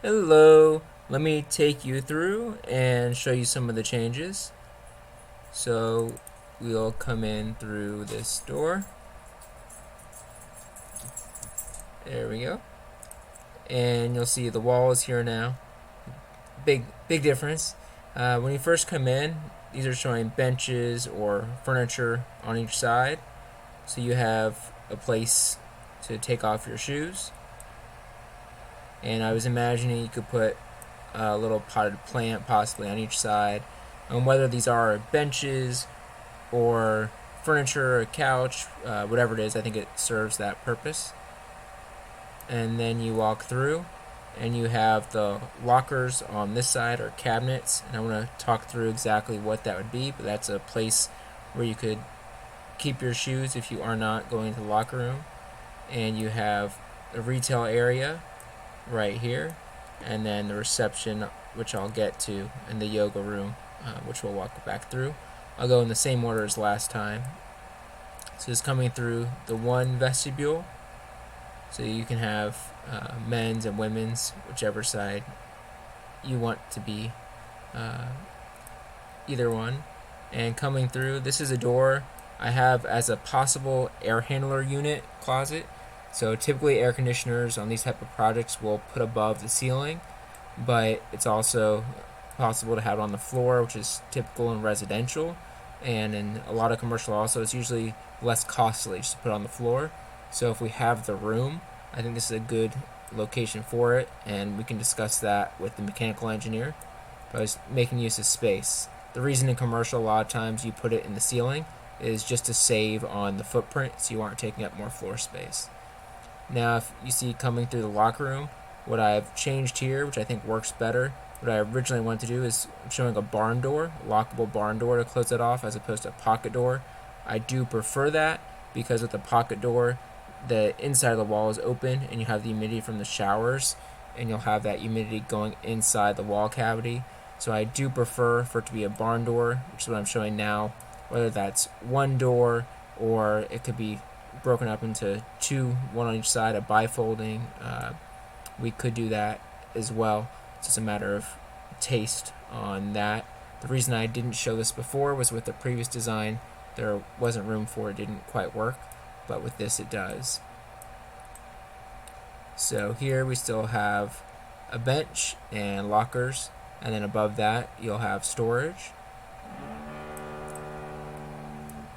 Hello, let me take you through and show you some of the changes. So we'll come in through this door. There we go. And you'll see the wall is here now. Big difference. When you first come in, these are showing benches or furniture on each side. So you have a place to take off your shoes. And I was imagining you could put a little potted plant possibly on each side. And whether these are benches or furniture, a couch, whatever it is, I think it serves that purpose. And then you walk through and you have the lockers on this side, or cabinets, and I want to talk through exactly what that would be, but that's a place where you could keep your shoes if you are not going to the locker room. And you have the retail area right here, and then the reception, which I'll get to, and the yoga room, which we'll walk back through. I'll go in the same order as last time. So it's coming through the one vestibule, so you can have men's and women's, whichever side you want to be, either one. And coming through, this is a door I have as a possible air handler unit closet. So typically air conditioners on these type of projects will put above the ceiling, but it's also possible to have it on the floor, which is typical in residential, and in a lot of commercial also it's usually less costly just to put on the floor. So if we have the room, I think this is a good location for it, and we can discuss that with the mechanical engineer. But I was making use of space. The reason in commercial a lot of times you put it in the ceiling is just to save on the footprint, so you aren't taking up more floor space. Now, if you see coming through the locker room, what I've changed here, which I think works better, what I originally wanted to do is showing a barn door, a lockable barn door to close it off, as opposed to a pocket door. I do prefer that because with the pocket door, the inside of the wall is open and you have the humidity from the showers, and you'll have that humidity going inside the wall cavity. So I do prefer for it to be a barn door, which is what I'm showing now, whether that's one door or it could be broken up into two, one on each side, a bifolding. We could do that as well. It's just a matter of taste on that. The reason I didn't show this before was with the previous design, there wasn't room for it, didn't quite work, but with this it does. So here we still have a bench and lockers, and then above that you'll have storage.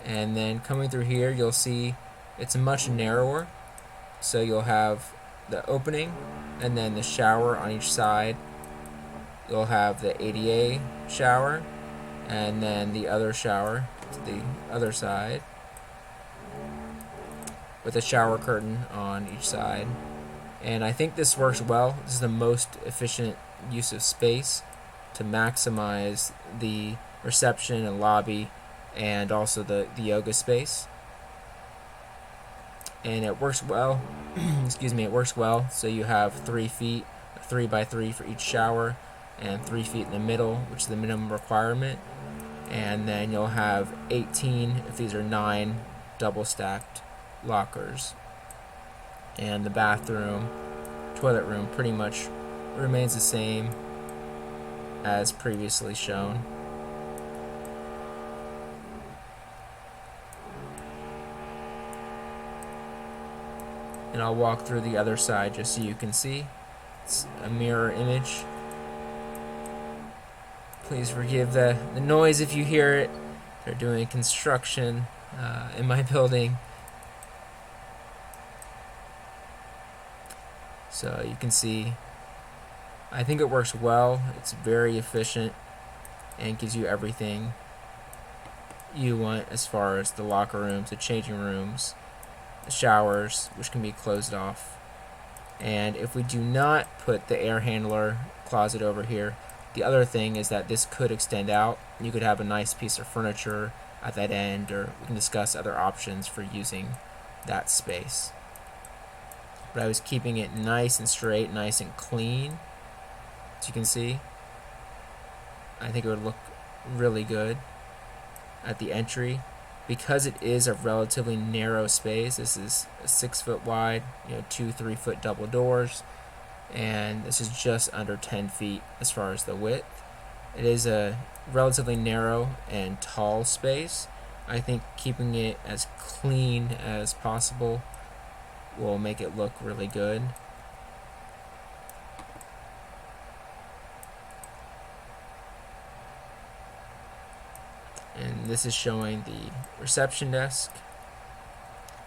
And then coming through here, you'll see it's much narrower. So you'll have the opening and then the shower on each side. You'll have the ADA shower and then the other shower to the other side with a shower curtain on each side. And I think this works well. This is the most efficient use of space to maximize the reception and lobby and also the yoga space. And it works well. Excuse me, it works well. So you have 3 feet, 3 by 3 for each shower, and 3 feet in the middle, which is the minimum requirement. And then you'll have 18 if these are 9 double stacked lockers. And the bathroom, toilet room pretty much remains the same as previously shown. And I'll walk through the other side just so you can see. It's a mirror image. Please forgive the noise if you hear it. They're doing construction in my building. So you can see, I think it works well. It's very efficient and gives you everything you want as far as the locker rooms, the changing rooms, the showers, which can be closed off. And if we do not put the air handler closet over here, the other thing is that this could extend out. You could have a nice piece of furniture at that end, or we can discuss other options for using that space. But I was keeping it nice and straight, nice and clean. As you can see, I think it would look really good at the entry. Because it is a relatively narrow space, this is a 6 foot wide, 2 3 foot double doors, and this is just under 10 feet as far as the width. It is a relatively narrow and tall space. I think keeping it as clean as possible will make it look really good. And this is showing the reception desk,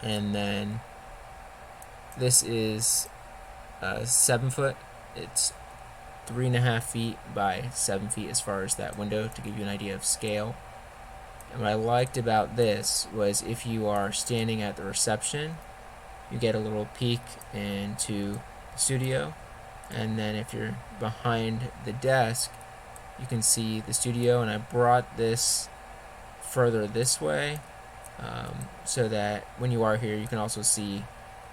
and then this is 7 foot. It's 3.5 feet by 7 feet as far as that window, to give you an idea of scale. And what I liked about this was if you are standing at the reception, you get a little peek into the studio, and then if you're behind the desk, you can see the studio. And I brought this further this way so that when you are here, you can also see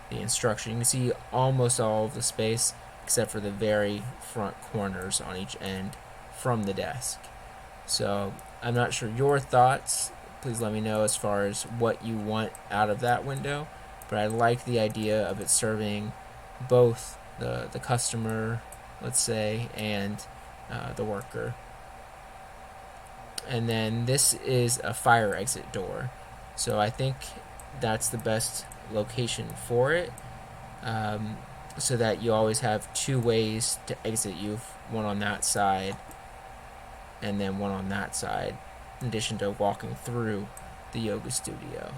the instruction. You can see almost all of the space except for the very front corners on each end from the desk. So I'm not sure your thoughts. Please let me know as far as what you want out of that window. But I like the idea of it serving both the customer, let's say, and the worker. And then this is a fire exit door. So I think that's the best location for it, so that you always have two ways to exit. You have one on that side and then one on that side, in addition to walking through the yoga studio.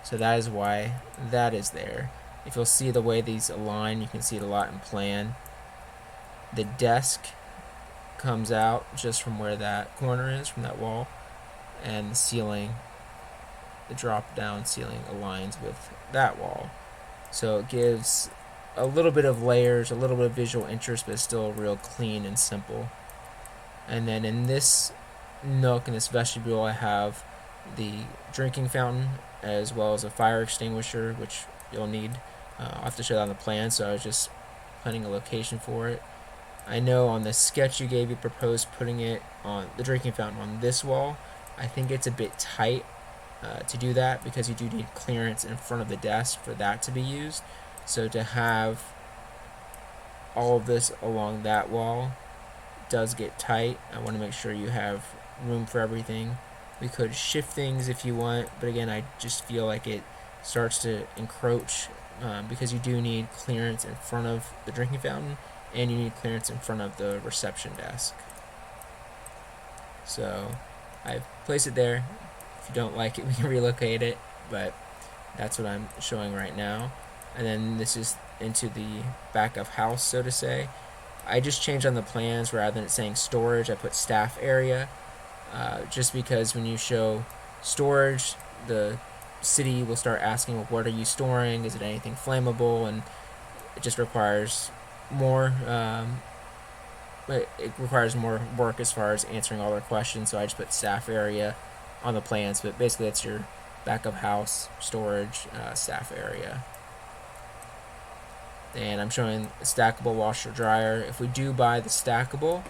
So that is why that is there. If you'll see the way these align, you can see it a lot in plan. The desk comes out just from where that corner is, from that wall, and the ceiling, the drop down ceiling, aligns with that wall. So it gives a little bit of layers, a little bit of visual interest, but it's still real clean and simple. And then in this nook, in this vestibule, I have the drinking fountain as well as a fire extinguisher, which you'll need. I'll have to show that on the plan, so I was just planning a location for it. I know on the sketch you gave, you proposed putting it on the drinking fountain on this wall. I think it's a bit tight to do that, because you do need clearance in front of the desk for that to be used. So to have all of this along that wall does get tight. I want to make sure you have room for everything. We could shift things if you want, but again, I just feel like it starts to encroach, because you do need clearance in front of the drinking fountain, and you need clearance in front of the reception desk. So I've placed it there. If you don't like it, we can relocate it, but that's what I'm showing right now. And then this is into the back of house, so to say. I just changed on the plans, rather than it saying storage, I put staff area, just because when you show storage, the city will start asking, well, what are you storing? Is it anything flammable? And it just requires more work as far as answering all their questions. So I just put staff area on the plans, but basically it's your back of house storage staff area. And I'm showing a stackable washer dryer. If we do buy the stackable,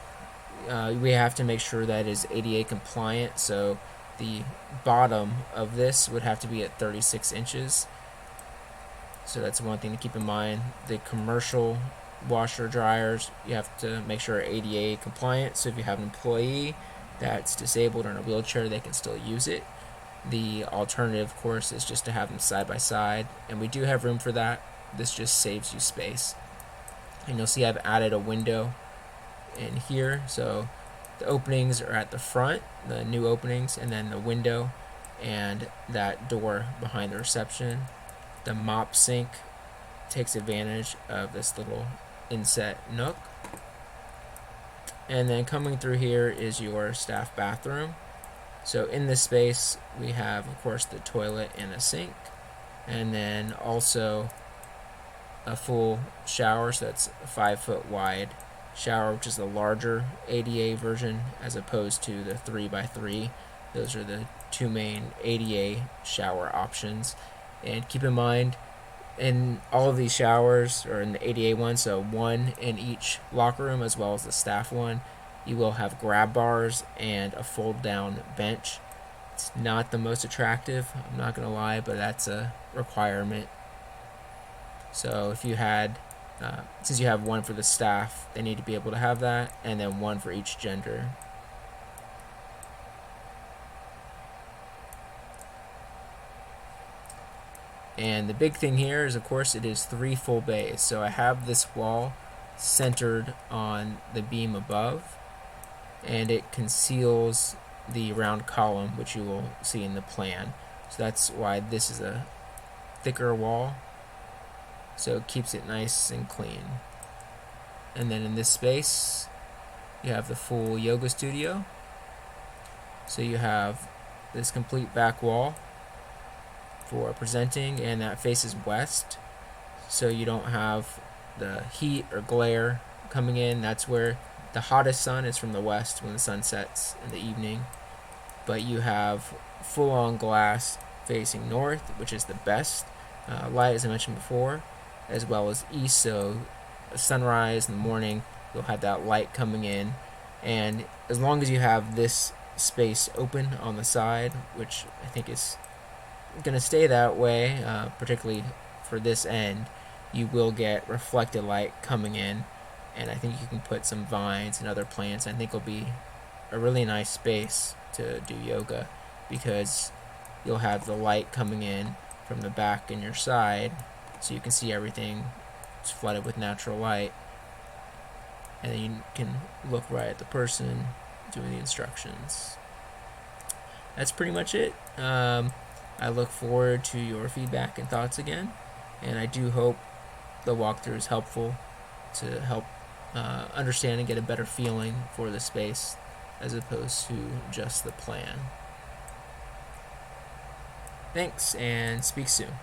we have to make sure that it is ADA compliant. So the bottom of this would have to be at 36 inches. So that's one thing to keep in mind. The commercial washer dryers, you have to make sure are ADA compliant. So if you have an employee that's disabled or in a wheelchair, they can still use it. The alternative, of course, is just to have them side by side, and we do have room for that. This just saves you space. And you'll see I've added a window in here, so the openings are at the front, the new openings, and then the window and that door behind the reception. The mop sink takes advantage of this little inset nook. And then coming through here is your staff bathroom. So in this space we have, of course, the toilet and a sink, and then also a full shower. So that's a 5-foot wide shower, which is the larger ADA version as opposed to the 3x3. Those are the two main ADA shower options. And keep in mind, in all of these showers, or in the ADA one, so one in each locker room as well as the staff one, you will have grab bars and a fold down bench. It's not the most attractive, I'm not going to lie, but that's a requirement. So if you had since you have one for the staff, they need to be able to have that, and then one for each gender. And the big thing here is, of course, it is 3 full bays. So I have this wall centered on the beam above, and it conceals the round column, which you will see in the plan. So that's why this is a thicker wall, so it keeps it nice and clean. And then in this space, you have the full yoga studio. So you have this complete back wall for presenting, and that faces west, so you don't have the heat or glare coming in. That's where the hottest sun is, from the west when the sun sets in the evening. But you have full-on glass facing north, which is the best light, as I mentioned before, as well as east. So sunrise in the morning, you'll have that light coming in, and as long as you have this space open on the side, which I think is going to stay that way, particularly for this end, you will get reflected light coming in, and I think you can put some vines and other plants. I think it'll be a really nice space to do yoga, because you'll have the light coming in from the back and your side, so you can see everything. It's flooded with natural light, and then you can look right at the person doing the instructions. That's pretty much it. I look forward to your feedback and thoughts again, and I do hope the walkthrough is helpful to help understand and get a better feeling for the space, as opposed to just the plan. Thanks, and speak soon.